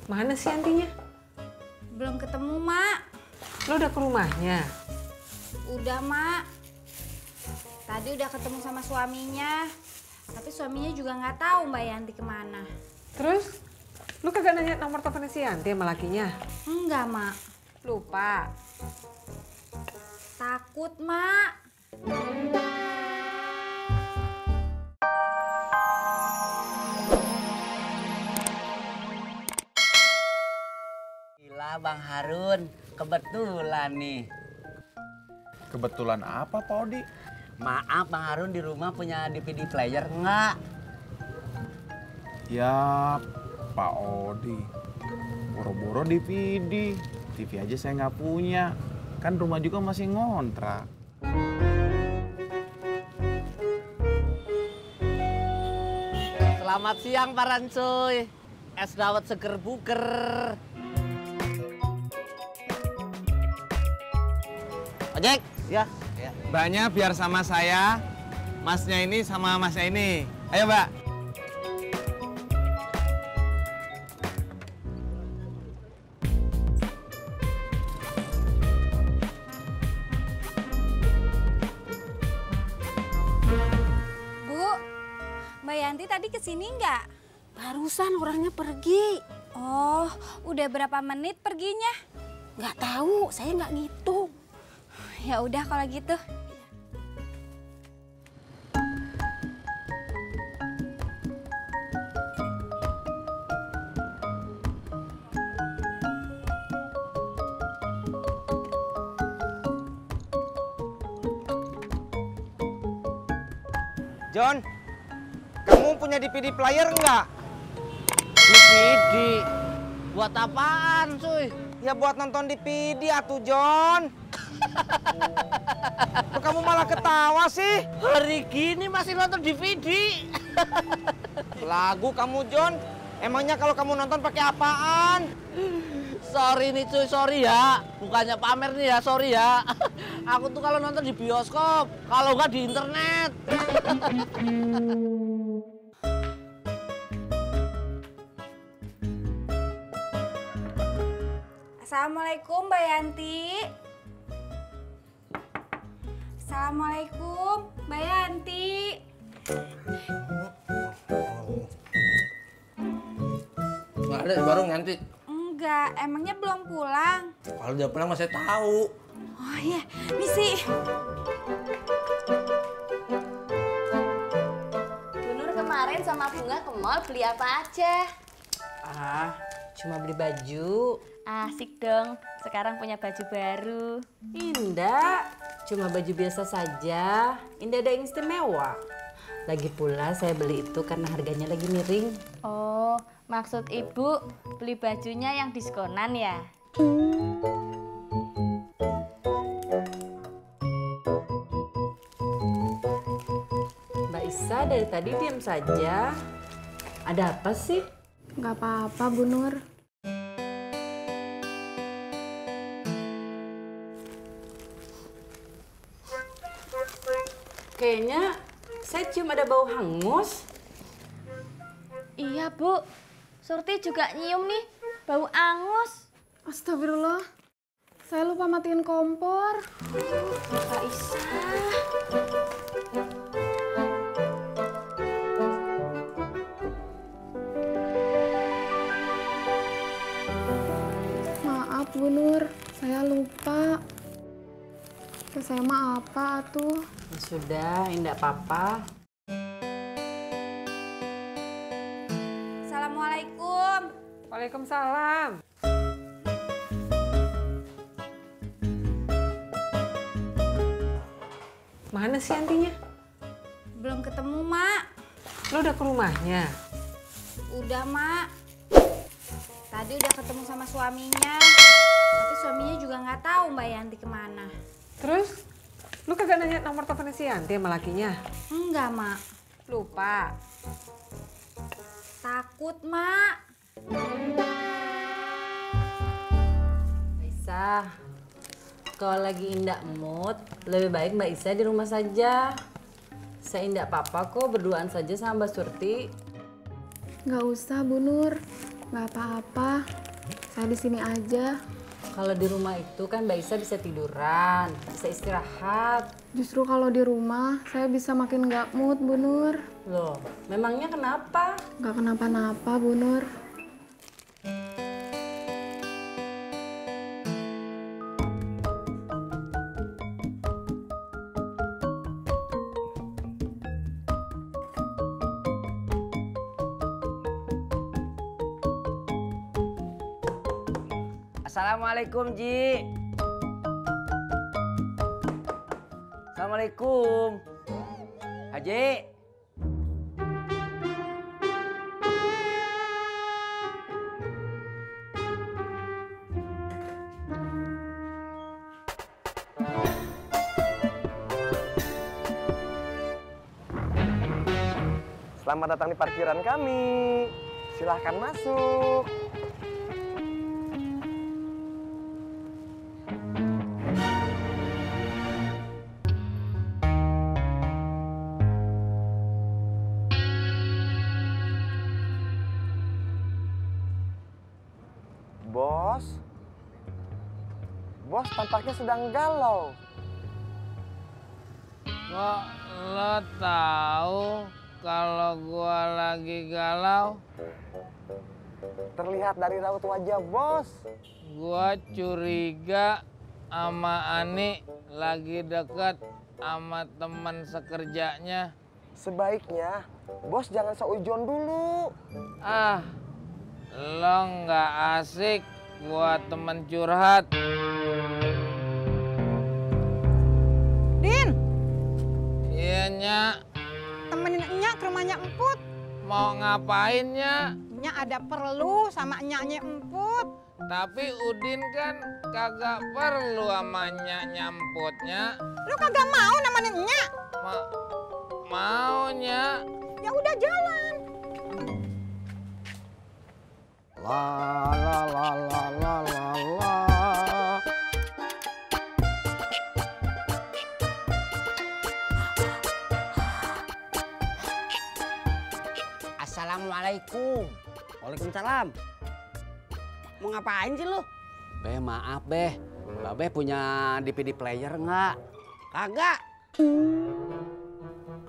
Mana sih Yantinya? Belum ketemu, Mak. Lo udah ke rumahnya? Udah, Mak. Tadi udah ketemu sama suaminya. Tapi suaminya juga nggak tahu Mbak Yanti kemana. Terus? Lu kagak nanya nomor teleponnya si Yanti sama lakinya? Enggak, Mak. Lupa. Takut, Mak. Gila Bang Harun, kebetulan nih. Kebetulan apa, Pak Odi? Maaf Bang Harun, di rumah punya DVD player enggak? Ya, Pak Odi. Boro-boro DVD. TV aja saya nggak punya. Kan rumah juga masih ngontrak. Selamat siang Pak Rancuy. Es dawet seger buger. Ojek, ya. Mbaknya biar sama saya, masnya ini sama masnya ini. Ayo Mbak. Bu, Mbak Yanti tadi kesini nggak? Barusan orangnya pergi. Oh, udah berapa menit perginya? Nggak tahu, saya nggak ngitung. Ya udah kalau gitu. John, kamu punya DVD player nggak? DVD. Buat apaan, cuy? Ya buat nonton DVD atuh John. Kok kamu malah ketawa sih? Hari gini masih nonton DVD. Lagu kamu John. Emangnya kalau kamu nonton pakai apaan? Sorry nih cuy, sorry ya. Bukannya pamer nih ya, sorry ya. Aku tuh kalau nonton di bioskop, kalau nggak di internet. Assalamualaikum Mbak Yanti. Assalamualaikum Mbak Yanti. Nggak ada, baru nganti. Enggak, emangnya belum pulang? Kalau dia pulang masih tahu. Oh iya, misi. Bunur kemarin sama Bunga ke mall beli apa aja? Ah, cuma beli baju. Asik dong, sekarang punya baju baru. Indah, cuma baju biasa saja. Indah ada yang istimewa. Lagi pula saya beli itu karena harganya lagi miring. Oh, maksud ibu beli bajunya yang diskonan ya? Mbak Isa dari tadi diam saja. Ada apa sih? Nggak apa-apa, Bu Nur. Kayaknya saya cium ada bau hangus. Iya Bu, Surti juga nyium nih, bau angus. Astagfirullah. Saya lupa matiin kompor. Mbak Isa. Maaf, Bu Nur. Saya lupa. Ke saya mah apa tuh? Ya sudah, enggak apa-apa. Assalamualaikum. Waalaikumsalam. Mana sih Yantinya? Belum ketemu, Mak. Lo udah ke rumahnya? Udah, Mak. Tadi udah ketemu sama suaminya. Tapi suaminya juga nggak tahu Mbak Yanti kemana. Terus? Lu kagak nanya nomor teleponnya si Yanti sama lakinya? Enggak, Mak. Lupa. Takut, Mak. Mbak Isa, kalau lagi indah mood, lebih baik Mbak Isa di rumah saja. Saya indah apa-apa kok, berduaan saja sama Mbak Surti. Nggak usah, Bu Nur. Nggak apa-apa. Saya di sini aja. Kalau di rumah itu kan Mbak Isa bisa tiduran, bisa istirahat. Justru kalau di rumah, saya bisa makin nggak mood, Bu Nur. Loh, memangnya kenapa? Nggak kenapa-napa, Bu Nur. Assalamualaikum, Ji. Assalamualaikum. Haji. Selamat datang di parkiran kami. Silahkan masuk. Bos tampaknya sedang galau. Kok lo tahu kalau gua lagi galau? Terlihat dari raut wajah bos. Gua curiga sama Ani lagi deket sama teman sekerjanya. Sebaiknya bos jangan seujon dulu. Ah, lo nggak asik buat temen curhat. Din, Iya, Nyak. temenin Enyak ke rumahnya Emput. Mau ngapain, Nyak? Enyak ada perlu sama Enyaknya Emput. Tapi Udin kan kagak perlu sama Nyak nyamputnya. Lu kagak mau nemenin Enyak? Mau, Nyak. Ya udah jalan. La la la la la la la. Assalamualaikum. Waalaikumsalam. Mau ngapain sih lu? Beh, maaf Beh. Mbak Beh punya DVD player nggak? Kagak.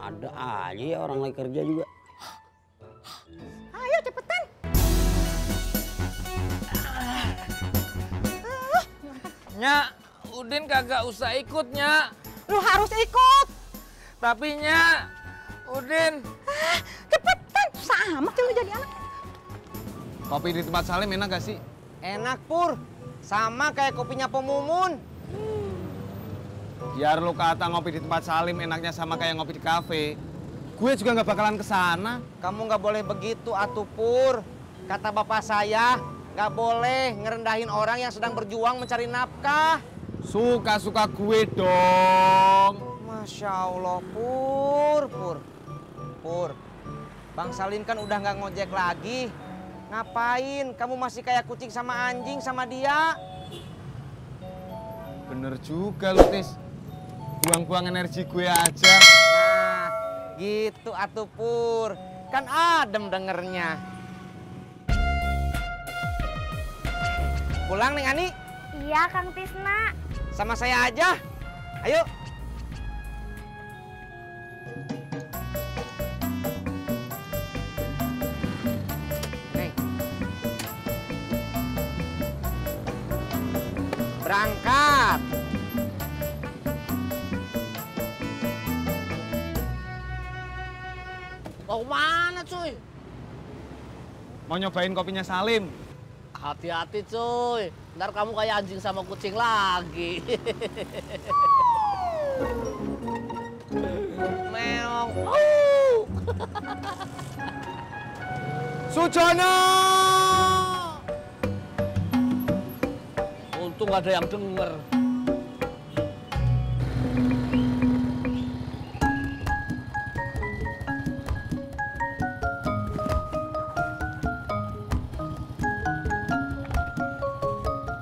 Ada aja ya orang lagi kerja juga. Ayo cepetan. Nyak, Udin kagak usah ikut, Nyak. Lu harus ikut. Tapi Nyak, Udin. Cepetan. Sama sih lu jadi anak. Kopi di tempat Salim enak gak sih? Enak Pur. Sama kayak kopinya Pemumun. Biar lu kata ngopi di tempat Salim enaknya sama kayak ngopi di kafe. Gue juga nggak bakalan kesana. Kamu nggak boleh begitu atuh Pur. Kata bapak saya, nggak boleh ngerendahin orang yang sedang berjuang mencari nafkah. Suka-suka gue dong. Masya Allah Pur. Pur, Bang Salim kan udah nggak ngojek lagi. Ngapain kamu masih kayak kucing sama anjing sama dia? Bener juga lu, Tis. Buang-buang energi gue aja. Nah, gitu atuh Pur. Kan adem dengernya. Pulang Neng Ani? Iya, Kang Tisna. Sama saya aja. Ayo. Neng. Berangkat. Mau kemana, cuy? Mau nyobain kopinya Salim. Hati-hati, cuy. Ntar kamu kayak anjing sama kucing lagi. Meong. Sujono! Untung gak ada yang denger.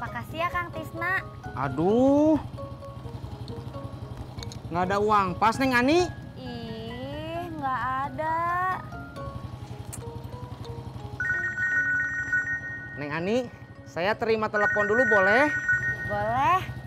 Makasih ya, Kang Tisna. Aduh. Nggak ada uang pas Neng Ani. Ih, nggak ada. Neng Ani, saya terima telepon dulu boleh? Boleh.